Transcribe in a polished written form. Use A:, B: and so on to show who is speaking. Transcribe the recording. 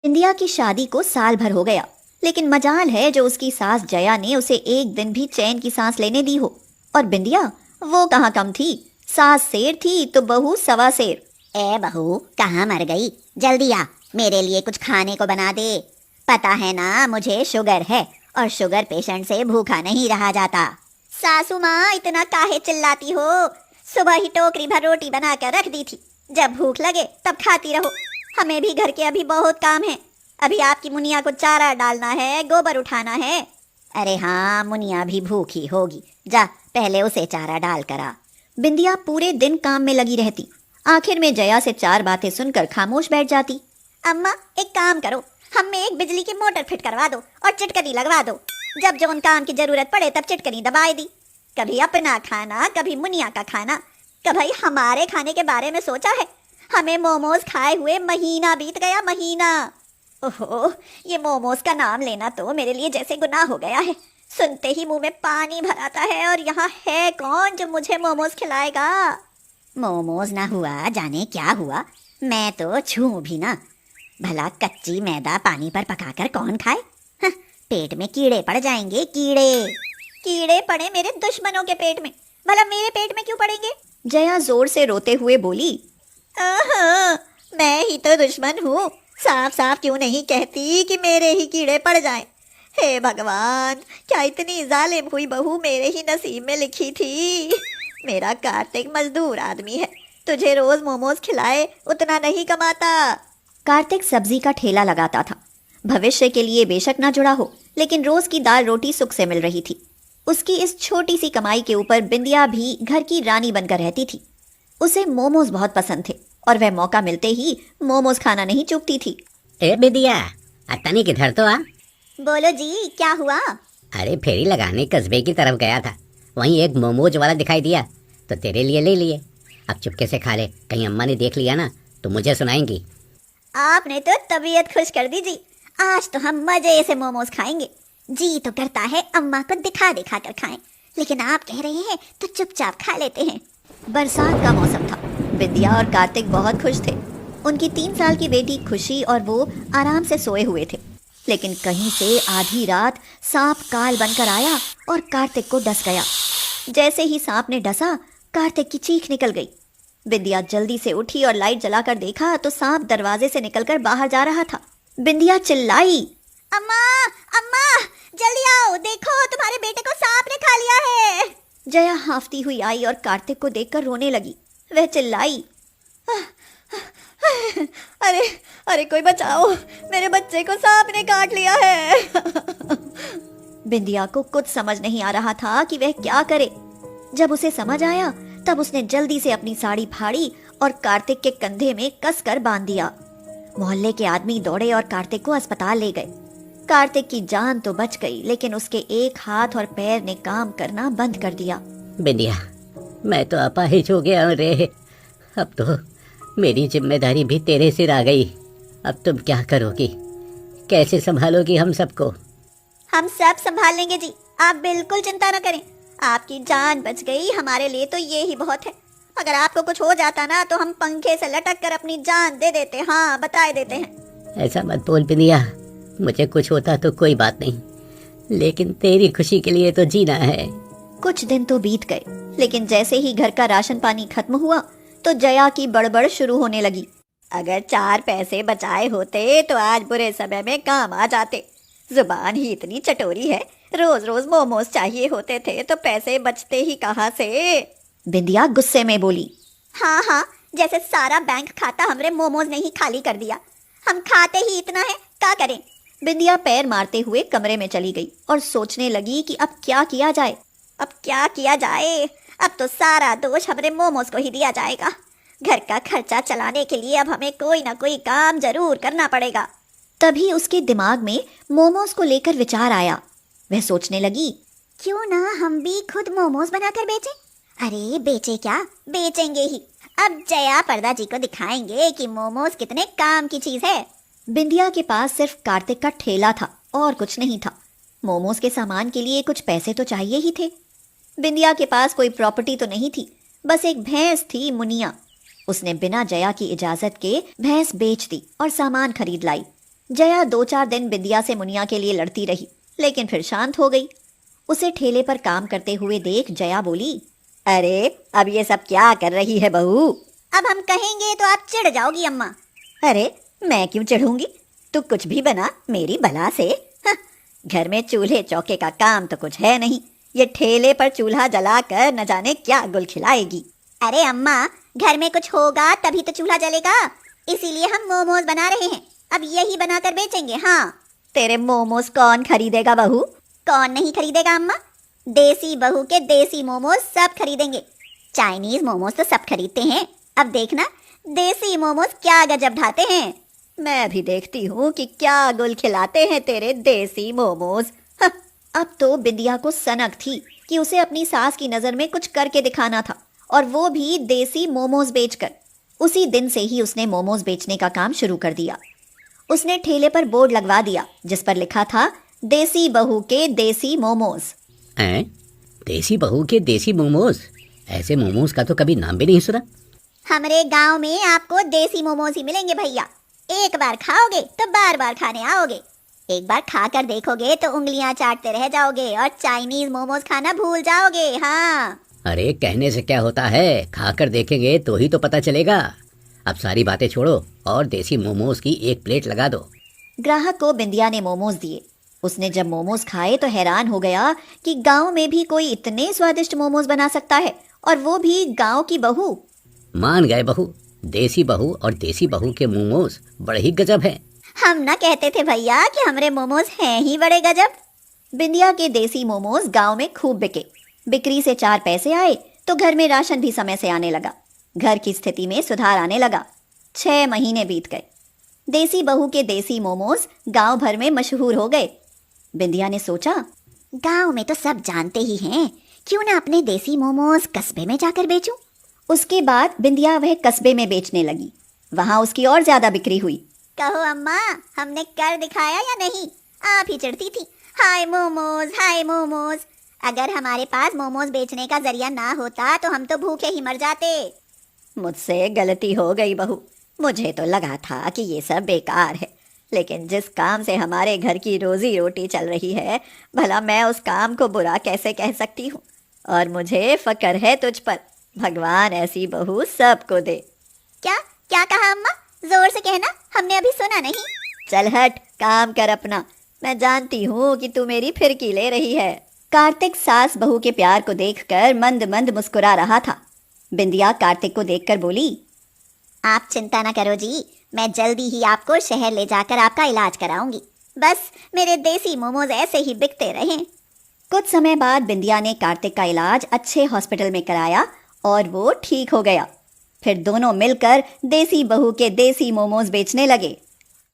A: India की शादी को साल भर हो गया, लेकिन मजाल है जो उसकी सास जया ने उसे एक दिन भी चैन की सांस लेने दी हो। और बिंदिया, वो कहाँ कम थी। सास शेर थी तो बहू सवा शेर।
B: ए बहू, कहाँ मर गई? जल्दी आ, मेरे लिए कुछ खाने को बना दे। पता है ना, मुझे शुगर है और शुगर पेशेंट से भूखा नहीं रहा जाता। सासू माँ, इतना काहे चिल्लाती हो? सुबह ही टोकरी भर रोटी बना कर रख दी थी, जब भूख लगे तब खाती रहो। हमें भी घर के अभी बहुत काम है। अभी आपकी मुनिया को चारा डालना है, गोबर उठाना है। अरे हाँ, मुनिया भी भूखी होगी, जा पहले उसे चारा डाल कर आ।
A: बिंदिया पूरे दिन काम में लगी रहती। आखिर में जया से चार बातें सुनकर खामोश बैठ जाती।
B: अम्मा, एक काम करो, हम में एक बिजली की मोटर फिट करवा दो और चिटकनी लगवा दो। जब जो उन काम की जरूरत पड़े तब चिटकनी दबाए दी। कभी अपना खाना, कभी मुनिया का खाना। कभी हमारे खाने के बारे में सोचा है? हमें मोमोज खाए हुए महीना बीत गया, महीना। ओहो, ये मोमोज का नाम लेना तो मेरे लिए जैसे गुनाह हो गया है। सुनते ही मुंह में पानी भर आता है, और यहाँ है कौन जो मुझे मोमोज खिलाएगा? मोमोज ना हुआ, जाने क्या हुआ। मैं तो छू भी ना। भला कच्ची मैदा पानी पर पकाकर कौन खाए? हं, पेट में कीड़े पड़ जाएंगे, कीड़े। कीड़े पड़े मेरे दुश्मनों के पेट में, भला मेरे पेट में क्यों पड़ेंगे?
A: जया जोर से रोते हुए बोली।
B: मैं ही तो दुश्मन हूँ। साफ साफ क्यों नहीं कहती कि मेरे ही कीड़े पड़ जाएं? हे भगवान, क्या इतनी जालिम हुई बहू मेरे ही नसीब में लिखी थी। मेरा कार्तिक मजदूर आदमी है, तुझे रोज मोमोज खिलाए उतना नहीं कमाता।
A: कार्तिक सब्जी का ठेला लगाता था। भविष्य के लिए बेशक ना जुड़ा हो, लेकिन रोज की दाल रोटी सुख से मिल रही थी। उसकी इस छोटी सी कमाई के ऊपर बिंदिया भी घर की रानी बनकर रहती थी। उसे मोमोज बहुत पसंद थे और वह मौका मिलते ही मोमोज खाना नहीं चूकती थी।
C: ए बिदिया, तनी किधर तो आ।
B: बोलो जी, क्या हुआ?
C: अरे फेरी लगाने कस्बे की तरफ गया था, वहीं एक मोमोज वाला दिखाई दिया तो तेरे लिए ले लिए। अब चुपके से खा ले, कहीं अम्मा ने देख लिया ना तो मुझे सुनाएंगी।
B: आपने तो तबीयत खुश कर दी जी। आज तो हम मजे से मोमोज खाएंगे। जी तो करता है अम्मा को दिखा दिखा कर खाएं, लेकिन आप कह रहे हैं तो चुपचाप खा लेते हैं।
A: बरसात का मौसम था। बिंदिया और कार्तिक बहुत खुश थे। उनकी 3 साल की बेटी खुशी और वो आराम से सोए हुए थे, लेकिन कहीं से आधी रात सांप काल बनकर आया और कार्तिक को डस गया। जैसे ही सांप ने डसा, कार्तिक की चीख निकल गई। बिंदिया जल्दी से उठी और लाइट जलाकर देखा तो सांप दरवाजे से निकलकर बाहर जा रहा था। बिंदिया चिल्लाई,
B: अम्मा, अम्मा, जल्दी आओ, देखो तुम्हारे बेटे को सांप ने खा लिया है।
A: जया हांफती हुई आई और कार्तिक को देखकर रोने लगी। वह चिल्लाई,
B: अरे अरे, कोई बचाओ, मेरे बच्चे को सांप ने काट लिया है।
A: बिंदिया को कुछ समझ नहीं आ रहा था कि वह क्या करे। जब उसे समझ आया तब उसने जल्दी से अपनी साड़ी फाड़ी और कार्तिक के कंधे में कसकर बांध दिया। मोहल्ले के आदमी दौड़े और कार्तिक को अस्पताल ले गए। कार्तिक की जान तो बच गई, लेकिन उसके एक हाथ और पैर ने काम करना बंद कर दिया।
C: बिंदिया, मैं तो अपाहिज हो गया रे। अब तो मेरी जिम्मेदारी भी तेरे सिर आ गई। अब तुम क्या करोगी, कैसे संभालोगी हम सबको?
B: हम सब संभाल लेंगे जी, आप बिल्कुल चिंता न करें। आपकी जान बच गई, हमारे लिए तो ये ही बहुत है। अगर आपको कुछ हो जाता ना तो हम पंखे से लटक कर अपनी जान दे देते। हाँ, बताए देते हैं।
C: ऐसा मत बोल बिंदिया, मुझे कुछ होता तो कोई बात नहीं, लेकिन तेरी खुशी के लिए तो जीना है।
A: कुछ दिन तो बीत गए, लेकिन जैसे ही घर का राशन पानी खत्म हुआ तो जया की बड़बड़ शुरू होने लगी।
B: अगर 4 पैसे बचाए होते तो आज बुरे समय में काम आ जाते। जुबान ही इतनी चटोरी है, रोज रोज मोमोज चाहिए होते थे तो पैसे बचते ही कहाँ से?
A: बिंदिया गुस्से में बोली,
B: हाँ हाँ, जैसे सारा बैंक खाता हमरे मोमोज ने ही खाली कर दिया। हम खाते ही इतना है, क्या करें?
A: बिंदिया पैर मारते हुए कमरे में चली गई और सोचने लगी कि अब क्या किया जाए।
B: अब क्या किया जाए? अब तो सारा दोष हमरे मोमोज को ही दिया जाएगा। घर का खर्चा चलाने के लिए अब हमें कोई ना कोई काम जरूर करना पड़ेगा।
A: तभी उसके दिमाग में मोमोज को लेकर विचार आया। वह सोचने लगी,
B: क्यों ना हम भी खुद मोमोज बनाकर बेचें? अरे बेचे क्या, बेचेंगे ही। अब जया पर्दा जी को दिखाएंगे कि मोमोज कितने काम की चीज है।
A: बिंदिया के पास सिर्फ कार्तिक का ठेला था और कुछ नहीं था। मोमोज के सामान के लिए कुछ पैसे तो चाहिए ही थे। बिंदिया के पास कोई प्रॉपर्टी तो नहीं थी, बस एक भैंस थी, मुनिया। उसने बिना जया की इजाजत के भैंस बेच दी और सामान खरीद लाई। जया 2-4 दिन बिंदिया से मुनिया के लिए लड़ती रही, लेकिन फिर शांत हो गई। उसे ठेले पर काम करते हुए देख जया बोली,
B: अरे अब ये सब क्या कर रही है बहू? अब हम कहेंगे तो आप चिढ़ जाओगी अम्मा।
A: अरे मैं क्यों चढ़ूंगी, तू कुछ भी बना मेरी भला से। हाँ, घर में चूल्हे चौके का काम तो कुछ है नहीं, ये ठेले पर चूल्हा जलाकर न जाने क्या गुल खिलाएगी।
B: अरे अम्मा, घर में कुछ होगा तभी तो चूल्हा जलेगा, इसीलिए हम मोमोज बना रहे हैं, अब यही बनाकर बेचेंगे। हाँ।
A: तेरे मोमोज कौन खरीदेगा बहू?
B: कौन नहीं खरीदेगा अम्मा, देसी बहू के देसी मोमोज सब खरीदेंगे। चाइनीज मोमोज तो सब खरीदते हैं, अब देखना देसी मोमोज क्या गजब ढाते हैं।
A: मैं भी देखती हूँ कि क्या गुल खिलाते हैं तेरे देसी मोमोज। हाँ, अब तो बिंदिया को सनक थी कि उसे अपनी सास की नज़र में कुछ करके दिखाना था, और वो भी देसी मोमोज बेचकर। उसी दिन से ही उसने मोमोज बेचने का काम शुरू कर दिया। उसने ठेले पर बोर्ड लगवा दिया जिस पर लिखा था, देसी बहू के देसी मोमोज।
C: हैं? देसी बहू के देसी मोमोज? ऐसे मोमोज का तो कभी नाम भी नहीं सुना।
B: हमारे गांव में आपको देसी मोमोज ही मिलेंगे भैया, एक बार खाओगे तो बार बार खाने आओगे, एक बार खाकर देखोगे तो उंगलियां चाटते रह जाओगे और चाइनीज मोमोज खाना भूल जाओगे। हाँ।
C: अरे कहने से क्या होता है, खाकर देखेंगे तो ही तो पता चलेगा। अब सारी बातें छोड़ो और देसी मोमोज की एक प्लेट लगा दो।
A: ग्राहक को बिंदिया ने मोमोज दिए। उसने जब मोमोज खाए तो हैरान हो गया कि गांव में भी कोई इतने स्वादिष्ट मोमोज बना सकता है, और वो भी गांव की बहू।
C: मान गए बहू, देसी बहू और देसी बहू के मोमोज बड़े ही गजब हैं।
B: हम ना कहते थे भैया कि हमारे मोमोज हैं ही बड़े गजब।
A: बिंदिया के देसी मोमोज गांव में खूब बिके। बिक्री से 4 पैसे आए तो घर में राशन भी समय से आने लगा। घर की स्थिति में सुधार आने लगा। 6 महीने बीत गए। देसी बहू के देसी मोमोज गांव भर में मशहूर हो गए। बिंदिया ने सोचा,
B: गांव में तो सब जानते ही हैं, क्यों ना अपने देसी मोमोज कस्बे में जाकर बेचूं।
A: उसके बाद बिंदिया वह कस्बे में बेचने लगी। वहां उसकी और ज्यादा बिक्री हुई।
B: कहो अम्मा, हमने कर दिखाया या नहीं? आप ही चिढ़ती थी, हाय मोमोज हाय मोमोज। अगर हमारे पास मोमोज बेचने का जरिया ना होता तो हम तो भूखे ही मर जाते।
A: मुझसे गलती हो गई बहू, मुझे तो लगा था कि ये सब बेकार है, लेकिन जिस काम से हमारे घर की रोजी रोटी चल रही है, भला मैं उस काम को बुरा कैसे कह सकती हूँ। और मुझे फक्र है तुझ पर, भगवान ऐसी बहू सबको दे।
B: क्या क्या कहा अम्मा? जोर से कहना, हमने अभी सुना नहीं।
A: चल हट, काम कर अपना, मैं जानती हूँ कि तू मेरी फिरकी ले रही है। कार्तिक सास बहू के प्यार को देखकर मंद मंद मुस्कुरा रहा था। बिंदिया कार्तिक को देखकर बोली,
B: आप चिंता ना करो जी, मैं जल्दी ही आपको शहर ले जाकर आपका इलाज कराऊंगी, बस मेरे देसी मोमोज ऐसे ही बिकते रहें।
A: कुछ समय बाद बिंदिया ने कार्तिक का इलाज अच्छे हॉस्पिटल में कराया और वो ठीक हो गया। फिर दोनों मिलकर देसी बहू के देसी मोमोज बेचने लगे।